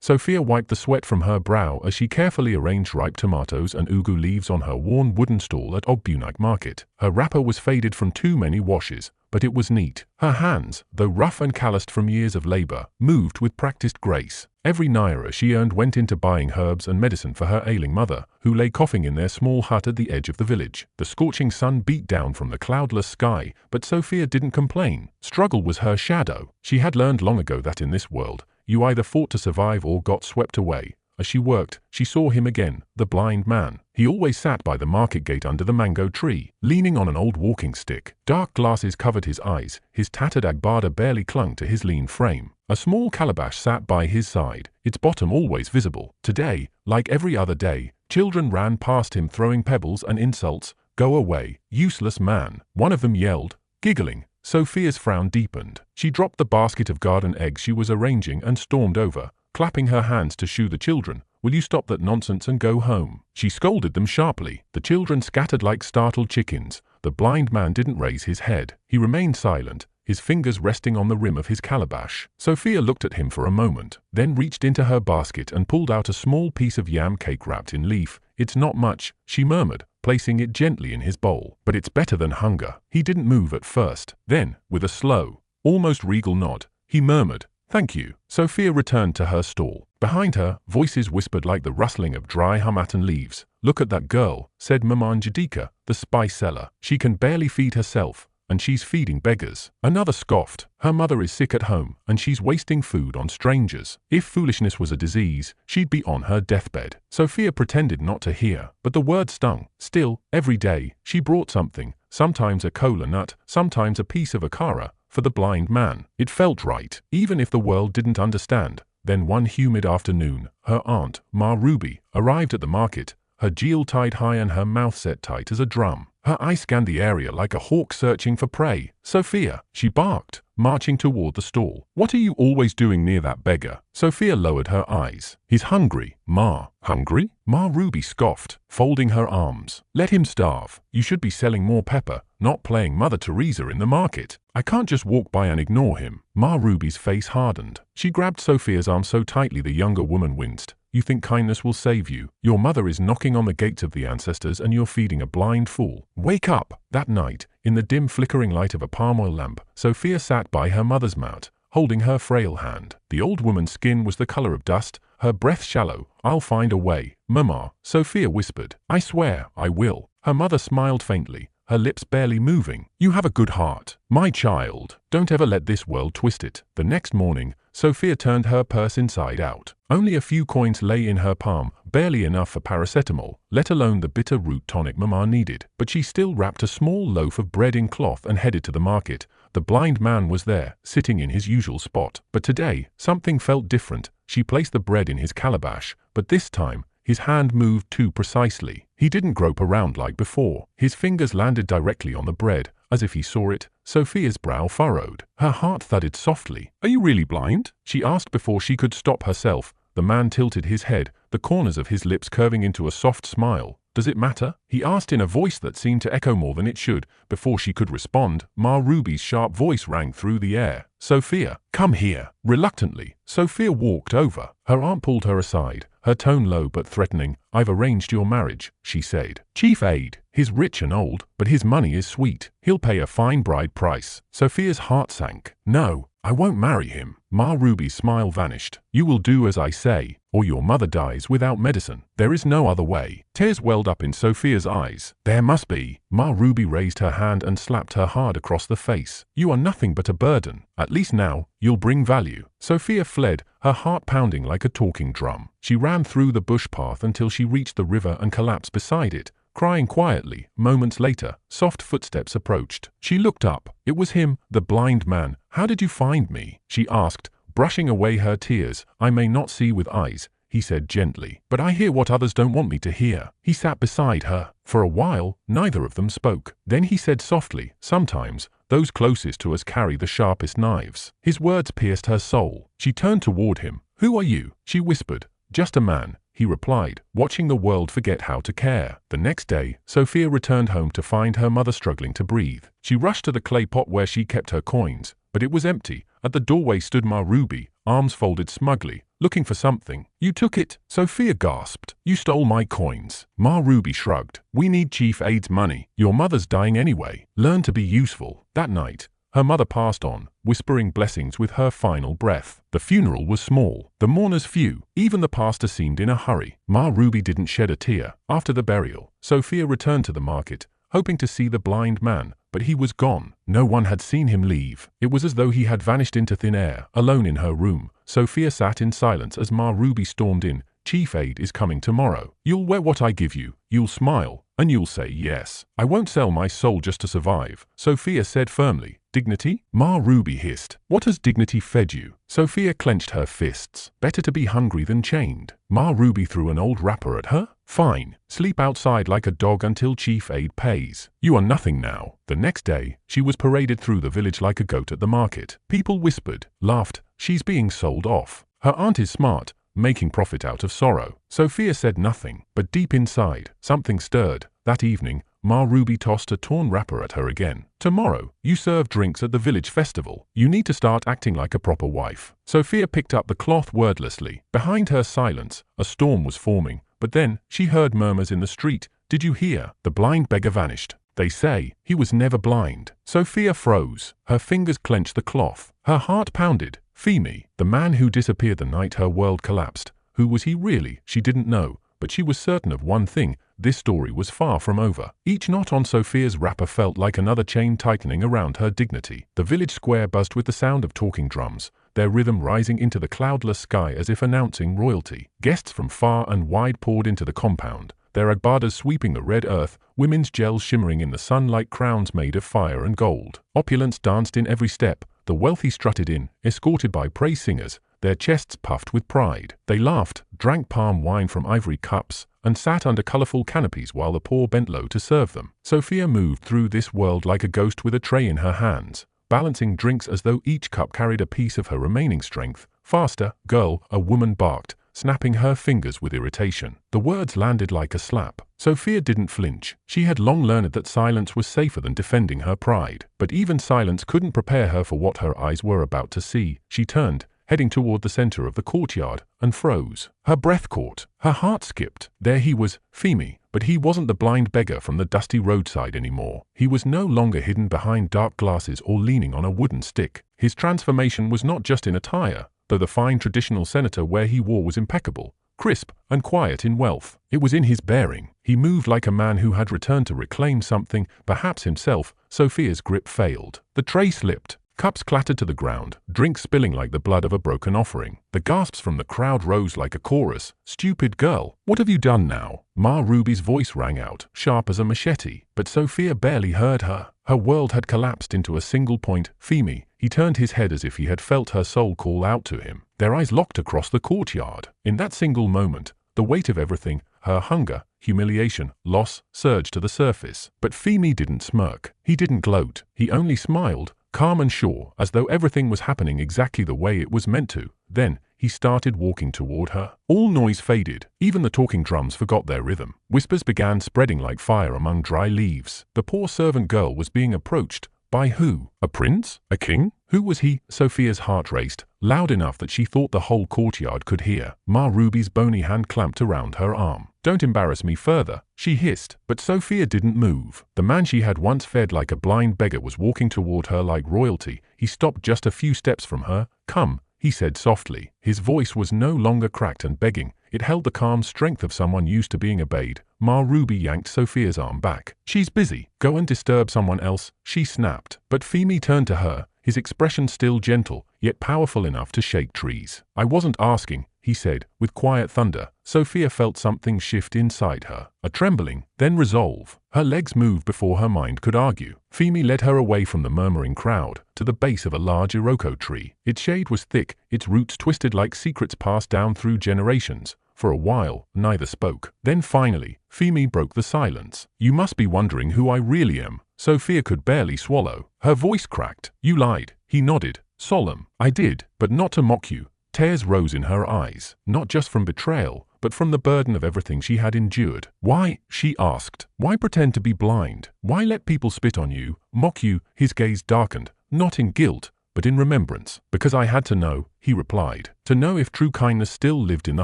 Sophia wiped the sweat from her brow as she carefully arranged ripe tomatoes and ugu leaves on her worn wooden stool at Ogbunak Market. Her wrapper was faded from too many washes, but it was neat. Her hands, though rough and calloused from years of labor, moved with practiced grace. Every naira she earned went into buying herbs and medicine for her ailing mother, who lay coughing in their small hut at the edge of the village. The scorching sun beat down from the cloudless sky, but Sophia didn't complain. Struggle was her shadow. She had learned long ago that in this world, you either fought to survive or got swept away. As she worked, she saw him again, the blind man. He always sat by the market gate under the mango tree, leaning on an old walking stick. Dark glasses covered his eyes, his tattered agbada barely clung to his lean frame. A small calabash sat by his side, its bottom always visible. Today, like every other day, children ran past him throwing pebbles and insults. "Go away, useless man," one of them yelled, giggling. Sophia's frown deepened. She dropped the basket of garden eggs she was arranging and stormed over, clapping her hands to shoo the children. "Will you stop that nonsense and go home?" She scolded them sharply. The children scattered like startled chickens. The blind man didn't raise his head. He remained silent, his fingers resting on the rim of his calabash. Sophia looked at him for a moment, then reached into her basket and pulled out a small piece of yam cake wrapped in leaf. "It's not much," she murmured, placing it gently in his bowl. "But it's better than hunger." He didn't move at first. Then, with a slow, almost regal nod, he murmured, "Thank you." Sophia returned to her stall. Behind her, voices whispered like the rustling of dry hamatan leaves. "Look at that girl," said Maman Jadika, the spice seller. "She can barely feed herself, and she's feeding beggars." Another scoffed. "Her mother is sick at home, and she's wasting food on strangers. If foolishness was a disease, she'd be on her deathbed." Sophia pretended not to hear, but the word stung. Still, every day, she brought something, sometimes a kola nut, sometimes a piece of akara, for the blind man. It felt right, even if the world didn't understand. Then one humid afternoon, her aunt, Ma Ruby, arrived at the market, her jewel tied high and her mouth set tight as a drum. Her eye scanned the area like a hawk searching for prey. "Sophia," she barked, marching toward the stall. "What are you always doing near that beggar?" Sophia lowered her eyes. "He's hungry, Ma." "Hungry?" Ma Ruby scoffed, folding her arms. "Let him starve. You should be selling more pepper, not playing Mother Teresa in the market. I can't just walk by and ignore him." Ma Ruby's face hardened. She grabbed Sophia's arm so tightly the younger woman winced. "You think kindness will save you? Your mother is knocking on the gates of the ancestors and you're feeding a blind fool. Wake up!" That night, in the dim flickering light of a palm oil lamp, Sophia sat by her mother's mat, holding her frail hand. The old woman's skin was the color of dust, her breath shallow. "I'll find a way, Mama," Sophia whispered. "I swear, I will." Her mother smiled faintly, her lips barely moving. "You have a good heart, my child. Don't ever let this world twist it." The next morning, Sophia turned her purse inside out. Only a few coins lay in her palm, barely enough for paracetamol, let alone the bitter root tonic Mama needed. But she still wrapped a small loaf of bread in cloth and headed to the market. The blind man was there, sitting in his usual spot. But today, something felt different. She placed the bread in his calabash, but this time, his hand moved too precisely. He didn't grope around like before. His fingers landed directly on the bread, as if he saw it. Sophia's brow furrowed. Her heart thudded softly. "Are you really blind?" she asked before she could stop herself. The man tilted his head, the corners of his lips curving into a soft smile. "Does it matter?" he asked in a voice that seemed to echo more than it should. Before she could respond, Ma Ruby's sharp voice rang through the air. "Sophia, come here." Reluctantly, Sophia walked over. Her aunt pulled her aside, her tone low but threatening. "I've arranged your marriage," she said. "Chief aide, he's rich and old, but his money is sweet. He'll pay a fine bride price." Sophia's heart sank. "No, I won't marry him." Ma Ruby's smile vanished. "You will do as I say, or your mother dies without medicine. There is no other way." Tears welled up in Sophia's eyes. "There must be." Ma Ruby raised her hand and slapped her hard across the face. "You are nothing but a burden. At least now, you'll bring value." Sophia fled, her heart pounding like a talking drum. She ran through the bush path until she reached the river and collapsed beside it, crying quietly. Moments later, soft footsteps approached. She looked up. It was him, the blind man. "How did you find me?" she asked, brushing away her tears. "I may not see with eyes," he said gently, "but I hear what others don't want me to hear." He sat beside her. For a while, neither of them spoke. Then he said softly, "Sometimes, those closest to us carry the sharpest knives." His words pierced her soul. She turned toward him. "Who are you?" she whispered. "Just a man," he replied, watching the world forget how to care. The next day, Sophia returned home to find her mother struggling to breathe. She rushed to the clay pot where she kept her coins, but it was empty. At the doorway stood Ma Ruby, arms folded smugly, looking for something. You took it, Sophia gasped. You stole my coins. Ma Ruby shrugged. We need Chief Aid's money. Your mother's dying anyway. Learn to be useful. That night, her mother passed on, whispering blessings with her final breath. The funeral was small, the mourners few. Even the pastor seemed in a hurry. Ma Ruby didn't shed a tear. After the burial, Sophia returned to the market, hoping to see the blind man, but he was gone. No one had seen him leave. It was as though he had vanished into thin air. Alone in her room, Sophia sat in silence as Ma Ruby stormed in. Chief Aid is coming tomorrow. You'll wear what I give you. You'll smile, and you'll say yes. I won't sell my soul just to survive, Sophia said firmly. Dignity? Ma Ruby hissed. What has dignity fed you? Sophia clenched her fists. Better to be hungry than chained. Ma Ruby threw an old wrapper at her. Fine. Sleep outside like a dog until Chief Aid pays. You are nothing now. The next day, she was paraded through the village like a goat at the market. People whispered, laughed. She's being sold off. Her aunt is smart, making profit out of sorrow. Sophia said nothing, but deep inside, something stirred. That evening, Ma Ruby tossed a torn wrapper at her again. Tomorrow, you serve drinks at the village festival. You need to start acting like a proper wife. Sophia picked up the cloth wordlessly. Behind her silence, a storm was forming, but then she heard murmurs in the street. Did you hear? The blind beggar vanished. They say he was never blind. Sophia froze. Her fingers clenched the cloth. Her heart pounded. Femi, the man who disappeared the night her world collapsed. Who was he really? She didn't know, but she was certain of one thing. This story was far from over. Each knot on Sophia's wrapper felt like another chain tightening around her dignity. The village square buzzed with the sound of talking drums, their rhythm rising into the cloudless sky as if announcing royalty. Guests from far and wide poured into the compound, their agbadas sweeping the red earth, women's gels shimmering in the sun like crowns made of fire and gold. Opulence danced in every step. The wealthy strutted in, escorted by praise singers, their chests puffed with pride. They laughed, drank palm wine from ivory cups, and sat under colorful canopies while the poor bent low to serve them. Sophia moved through this world like a ghost with a tray in her hands, balancing drinks as though each cup carried a piece of her remaining strength. Faster, girl, a woman barked, snapping her fingers with irritation. The words landed like a slap. Sophia didn't flinch. She had long learned that silence was safer than defending her pride. But even silence couldn't prepare her for what her eyes were about to see. She turned, heading toward the center of the courtyard, and froze. Her breath caught. Her heart skipped. There he was, Femi, but he wasn't the blind beggar from the dusty roadside anymore. He was no longer hidden behind dark glasses or leaning on a wooden stick. His transformation was not just in attire, though the fine traditional senator wear he wore was impeccable, crisp, and quiet in wealth. It was in his bearing. He moved like a man who had returned to reclaim something, perhaps himself. Sophia's grip failed. The tray slipped. Cups clattered to the ground, drinks spilling like the blood of a broken offering. The gasps from the crowd rose like a chorus. Stupid girl, what have you done now? Ma Ruby's voice rang out, sharp as a machete, but Sophia barely heard her. Her world had collapsed into a single point. Femi. He turned his head as if he had felt her soul call out to him. Their eyes locked across the courtyard. In that single moment, the weight of everything, her hunger, humiliation, loss, surged to the surface. But Femi didn't smirk. He didn't gloat. He only smiled, calm and sure, as though everything was happening exactly the way it was meant to. Then, he started walking toward her. All noise faded. Even the talking drums forgot their rhythm. Whispers began spreading like fire among dry leaves. The poor servant girl was being approached. By who? A prince? A king? Who was he? Sophia's heart raced, loud enough that she thought the whole courtyard could hear. Ma Ruby's bony hand clamped around her arm. Don't embarrass me further, she hissed. But Sophia didn't move. The man she had once fed like a blind beggar was walking toward her like royalty. He stopped just a few steps from her. Come, he said softly. His voice was no longer cracked and begging. It held the calm strength of someone used to being obeyed. Ma Ruby yanked Sophia's arm back. She's busy. Go and disturb someone else, she snapped. But Femi turned to her, his expression still gentle, yet powerful enough to shake trees. I wasn't asking, he said, with quiet thunder. Sophia felt something shift inside her. A trembling, then resolve. Her legs moved before her mind could argue. Femi led her away from the murmuring crowd, to the base of a large iroko tree. Its shade was thick, its roots twisted like secrets passed down through generations. For a while, neither spoke. Then finally, Femi broke the silence. You must be wondering who I really am. Sophia could barely swallow. Her voice cracked. You lied. He nodded, solemn. I did, but not to mock you. Tears rose in her eyes, not just from betrayal, but from the burden of everything she had endured. Why? She asked. Why pretend to be blind? Why let people spit on you, mock you? His gaze darkened, not in guilt, but in remembrance. Because I had to know, he replied. To know if true kindness still lived in the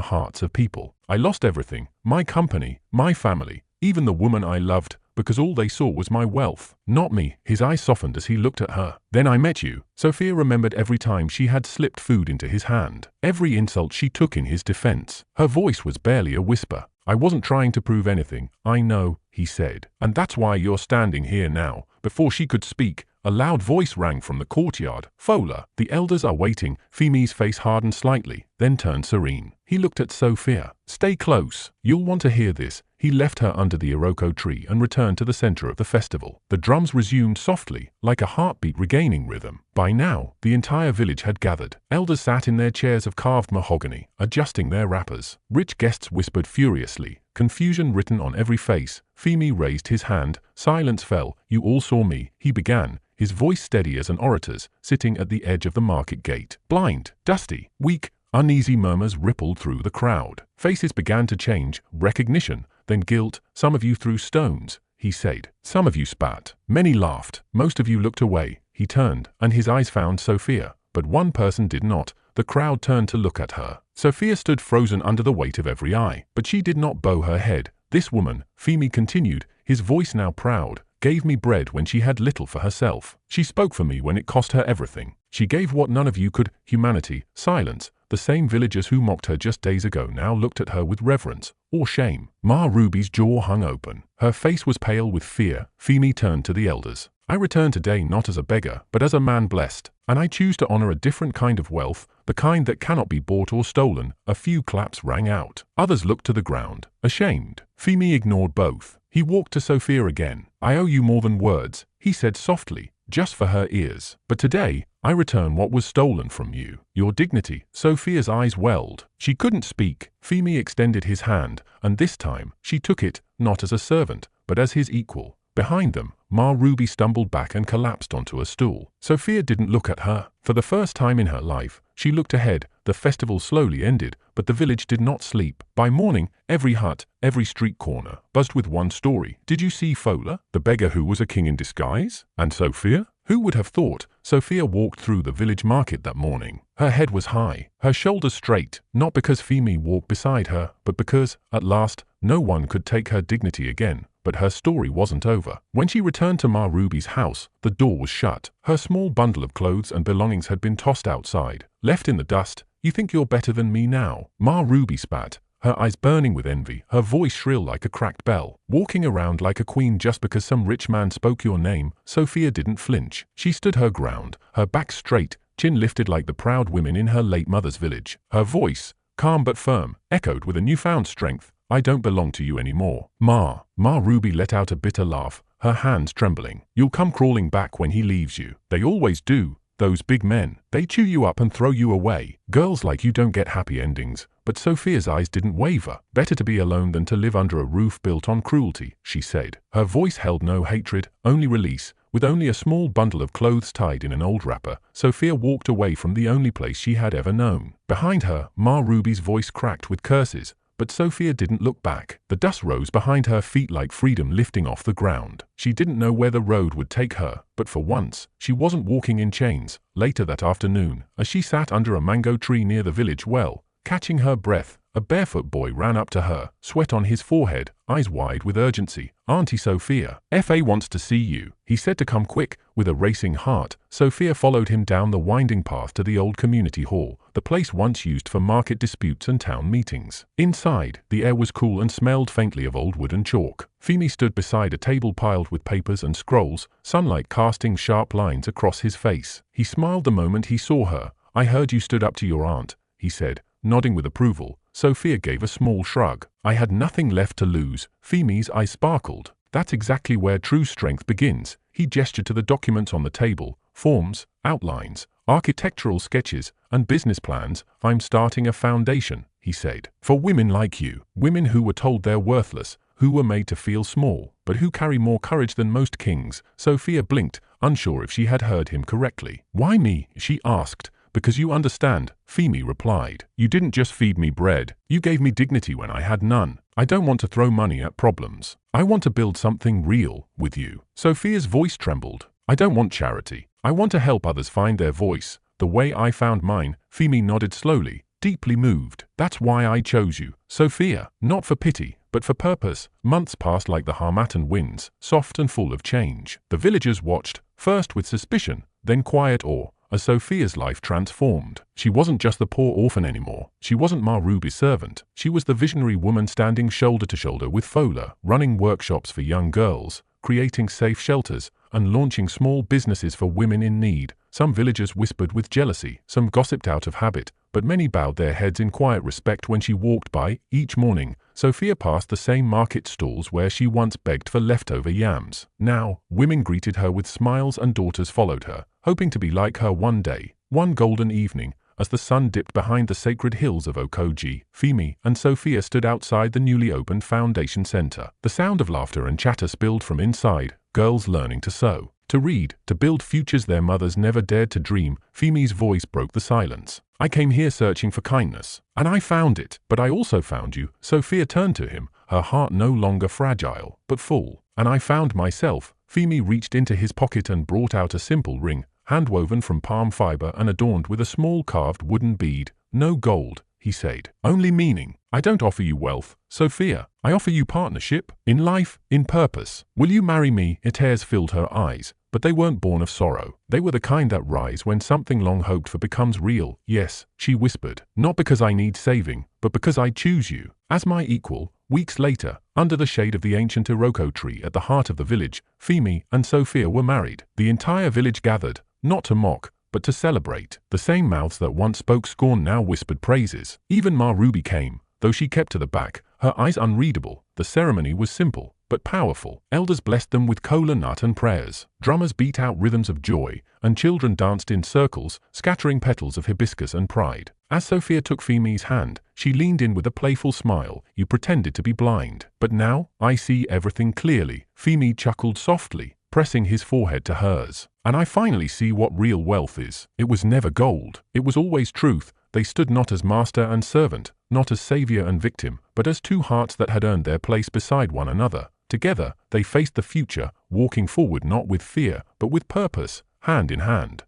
hearts of people. I lost everything, my company, my family, even the woman I loved, because all they saw was my wealth, not me. His eyes softened as he looked at her. Then I met you. Sophia remembered every time she had slipped food into his hand, every insult she took in his defense. Her voice was barely a whisper. I wasn't trying to prove anything, I know, he said. And that's why you're standing here now. Before she could speak, a loud voice rang from the courtyard. Fola, the elders are waiting. Femi's face hardened slightly, then turned serene. He looked at Sophia. Stay close. You'll want to hear this. He left her under the Iroko tree and returned to the center of the festival. The drums resumed softly, like a heartbeat regaining rhythm. By now, the entire village had gathered. Elders sat in their chairs of carved mahogany, adjusting their wrappers. Rich guests whispered furiously, confusion written on every face. Femi raised his hand. Silence fell. You all saw me, he began, his voice steady as an orator's, sitting at the edge of the market gate. Blind, dusty, weak, uneasy murmurs rippled through the crowd. Faces began to change, recognition, then guilt. Some of you threw stones, he said. Some of you spat. Many laughed. Most of you looked away. He turned, and his eyes found Sophia. But one person did not. The crowd turned to look at her. Sophia stood frozen under the weight of every eye. But she did not bow her head. This woman, Femi continued, his voice now proud, gave me bread when she had little for herself. She spoke for me when it cost her everything. She gave what none of you could, humanity, silence. The same villagers who mocked her just days ago now looked at her with reverence, or shame. Ma Ruby's jaw hung open. Her face was pale with fear. Femi turned to the elders. I return today not as a beggar, but as a man blessed, and I choose to honor a different kind of wealth, the kind that cannot be bought or stolen. A few claps rang out. Others looked to the ground, ashamed. Femi ignored both. He walked to Sophia again. I owe you more than words, he said softly, just for her ears. But today, I return what was stolen from you. Your dignity. Sophia's eyes welled. She couldn't speak. Femi extended his hand, and this time, she took it, not as a servant, but as his equal. Behind them, Ma Ruby stumbled back and collapsed onto a stool. Sophia didn't look at her. For the first time in her life, she looked ahead. The festival slowly ended, but the village did not sleep. By morning, every hut, every street corner, buzzed with one story. Did you see Fola, the beggar who was a king in disguise? And Sophia? Who would have thought? Sophia walked through the village market that morning. Her head was high, her shoulders straight, not because Femi walked beside her, but because, at last, no one could take her dignity again. But her story wasn't over. When she returned to Ma Ruby's house, the door was shut. Her small bundle of clothes and belongings had been tossed outside, left in the dust. You think you're better than me now? Ma Ruby spat, her eyes burning with envy, her voice shrill like a cracked bell. Walking around like a queen just because some rich man spoke your name, Sophia didn't flinch. She stood her ground, her back straight, chin lifted like the proud women in her late mother's village. Her voice, calm but firm, echoed with a newfound strength. I don't belong to you anymore. Ma Ruby let out a bitter laugh, her hands trembling. You'll come crawling back when he leaves you. They always do, those big men. They chew you up and throw you away. Girls like you don't get happy endings. But Sophia's eyes didn't waver. Better to be alone than to live under a roof built on cruelty, she said. Her voice held no hatred, only release. With only a small bundle of clothes tied in an old wrapper, Sophia walked away from the only place she had ever known. Behind her, Ma Ruby's voice cracked with curses. But Sophia didn't look back. The dust rose behind her feet like freedom lifting off the ground. She didn't know where the road would take her, but for once, she wasn't walking in chains. Later that afternoon, as she sat under a mango tree near the village well, catching her breath, a barefoot boy ran up to her, sweat on his forehead, eyes wide with urgency. Auntie Sophia, F.A. wants to see you. He said to come quick. With a racing heart, Sophia followed him down the winding path to the old community hall, the place once used for market disputes and town meetings. Inside, the air was cool and smelled faintly of old wood and chalk. Femi stood beside a table piled with papers and scrolls, sunlight casting sharp lines across his face. He smiled the moment he saw her. I heard you stood up to your aunt, he said, nodding with approval. Sophia gave a small shrug. I had nothing left to lose. Femi's eyes sparkled. That's exactly where true strength begins. He gestured to the documents on the table, forms, outlines, architectural sketches, and business plans. I'm starting a foundation, he said, for women like you, women who were told they're worthless, who were made to feel small, but who carry more courage than most kings. Sophia blinked, unsure if she had heard him correctly. Why me? She asked. Because you understand, Femi replied. You didn't just feed me bread. You gave me dignity when I had none. I don't want to throw money at problems. I want to build something real with you. Sophia's voice trembled. I don't want charity. I want to help others find their voice, the way I found mine. Femi nodded slowly, deeply moved. That's why I chose you, Sophia, not for pity, but for purpose. Months passed like the Harmattan winds, soft and full of change. The villagers watched, first with suspicion, then quiet awe, as Sophia's life transformed. She wasn't just the poor orphan anymore. She wasn't Ma Ruby's servant. She was the visionary woman standing shoulder to shoulder with Fola, running workshops for young girls, creating safe shelters, and launching small businesses for women in need. Some villagers whispered with jealousy, some gossiped out of habit, but many bowed their heads in quiet respect when she walked by. Each morning, Sophia passed the same market stalls where she once begged for leftover yams. Now, women greeted her with smiles and daughters followed her, hoping to be like her one day. One golden evening, as the sun dipped behind the sacred hills of Okoji, Femi and Sophia stood outside the newly opened foundation center. The sound of laughter and chatter spilled from inside, girls learning to sew, to read, to build futures their mothers never dared to dream. Femi's voice broke the silence. I came here searching for kindness, and I found it. But I also found you. Sophia turned to him, her heart no longer fragile, but full. And I found myself. Femi reached into his pocket and brought out a simple ring, hand-woven from palm fiber and adorned with a small carved wooden bead. No gold, he said. Only meaning. I don't offer you wealth, Sophia. I offer you partnership, in life, in purpose. Will you marry me? Tears filled her eyes, but they weren't born of sorrow. They were the kind that rise when something long hoped for becomes real. Yes, she whispered. Not because I need saving, but because I choose you. As my equal. Weeks later, under the shade of the ancient Iroko tree at the heart of the village, Femi and Sophia were married. The entire village gathered, not to mock, but to celebrate. The same mouths that once spoke scorn now whispered praises. Even Ma Ruby came, though she kept to the back, her eyes unreadable. The ceremony was simple, but powerful. Elders blessed them with kola nut and prayers. Drummers beat out rhythms of joy, and children danced in circles, scattering petals of hibiscus and pride. As Sophia took Femi's hand, she leaned in with a playful smile. You pretended to be blind. But now, I see everything clearly. Femi chuckled softly, pressing his forehead to hers. And I finally see what real wealth is. It was never gold. It was always truth. They stood not as master and servant, not as savior and victim, but as two hearts that had earned their place beside one another. Together, they faced the future, walking forward not with fear, but with purpose, hand in hand.